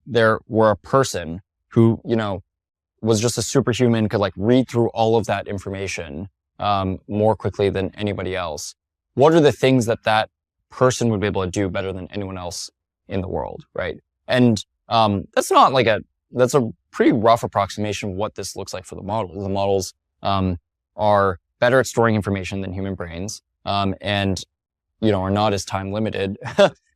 there were a person who, was just a superhuman, could like read through all of that information more quickly than anybody else, what are the things that person would be able to do better than anyone else in the world, right? And that's a pretty rough approximation of what this looks like for the models. The models are better at storing information than human brains, and are not as time limited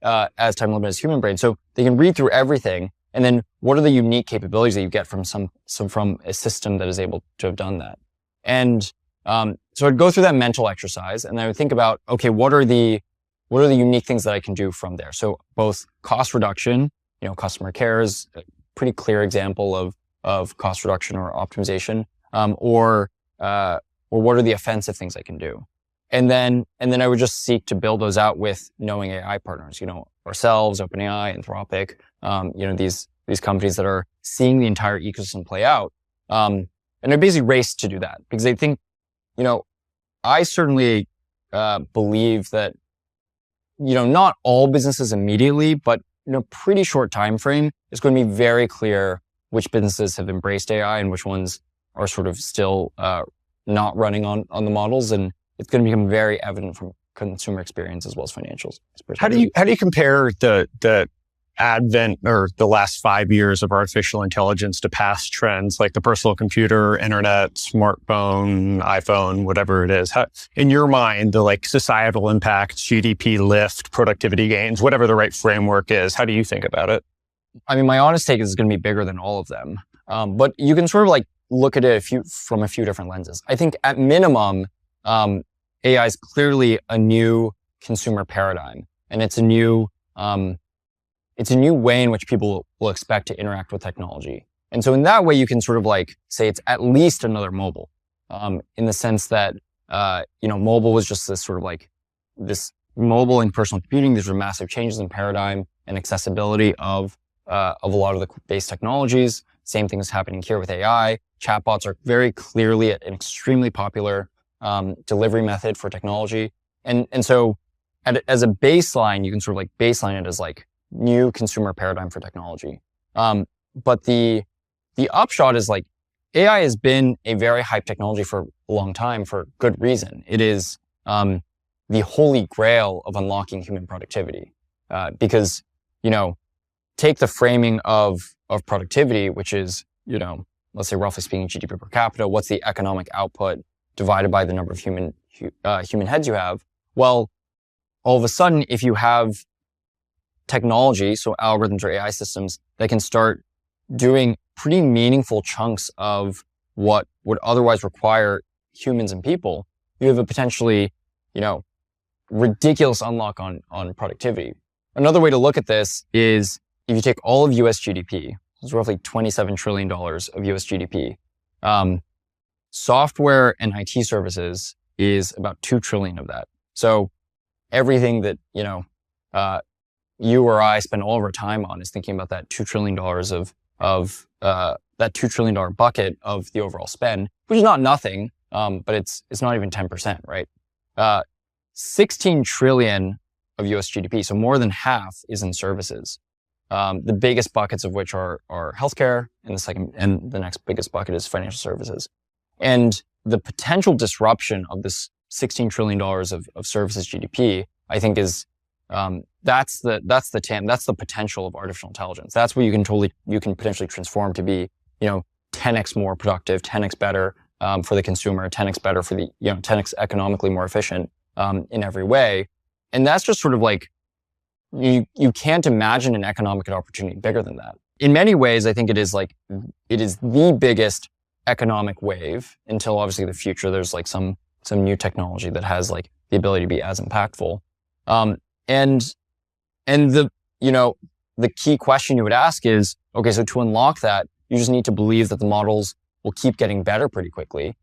as human brains. So they can read through everything. And then what are the unique capabilities that you get from from a system that is able to have done that? And so I'd go through that mental exercise, and then I would think about, okay, what are the unique things that I can do from there? So both cost reduction, customer care is a pretty clear example of cost reduction or optimization, or what are the offensive things I can do? And then I would just seek to build those out with knowing AI partners, ourselves, OpenAI, Anthropic, these companies that are seeing the entire ecosystem play out. And I basically race to do that because I think, I certainly believe that, not all businesses immediately, but in a pretty short time frame, it's going to be very clear which businesses have embraced AI and which ones are sort of still not running on the models. And it's going to become very evident from consumer experience as well as financials. How do you compare the advent or the last 5 years of artificial intelligence to past trends like the personal computer, internet, smartphone, iPhone, whatever it is? How, in your mind, the like societal impact, GDP lift, productivity gains, whatever the right framework is, how do you think about it? I mean, my honest take is it's going to be bigger than all of them. But you can sort of like look at it from a few different lenses. I think at minimum, AI is clearly a new consumer paradigm, and it's a new way in which people will expect to interact with technology. And so in that way, you can sort of like say it's at least another mobile, in the sense that, mobile was just this sort of like this mobile and personal computing. These were massive changes in paradigm and accessibility of a lot of the base technologies. Same thing is happening here with AI. Chatbots are very clearly an extremely popular delivery method for technology. And so as a baseline, you can sort of like baseline it as like new consumer paradigm for technology. But the upshot is like AI has been a very hyped technology for a long time for good reason. It is the holy grail of unlocking human productivity. Because, take the framing of productivity, which is, let's say roughly speaking, GDP per capita, what's the economic output divided by the number of human heads you have? Well, all of a sudden, if you have technology, so algorithms or AI systems that can start doing pretty meaningful chunks of what would otherwise require humans and people, you have a potentially, ridiculous unlock on productivity. Another way to look at this is if you take all of US GDP, it's roughly $27 trillion of US GDP. Software and IT services is about 2 trillion of that. So everything that, you or I spend all of our time on is thinking about that $2 trillion of that $2 trillion bucket of the overall spend, which is not nothing, but it's not even 10%, right? 16 trillion of US GDP, so more than half is in services. The biggest buckets of which are healthcare, and the next biggest bucket is financial services. And the potential disruption of this $16 trillion of services GDP, I think is, that's the TAM, that's the potential of artificial intelligence. That's what you can potentially transform to be, 10x more productive, 10x better, for the consumer, 10x better for the, 10x economically more efficient, in every way. And that's just sort of like, you can't imagine an economic opportunity bigger than that. In many ways, I think it is the biggest economic wave until obviously the future. There's like some new technology that has like the ability to be as impactful. And the key question you would ask is, okay, so to unlock that, you just need to believe that the models will keep getting better pretty quickly.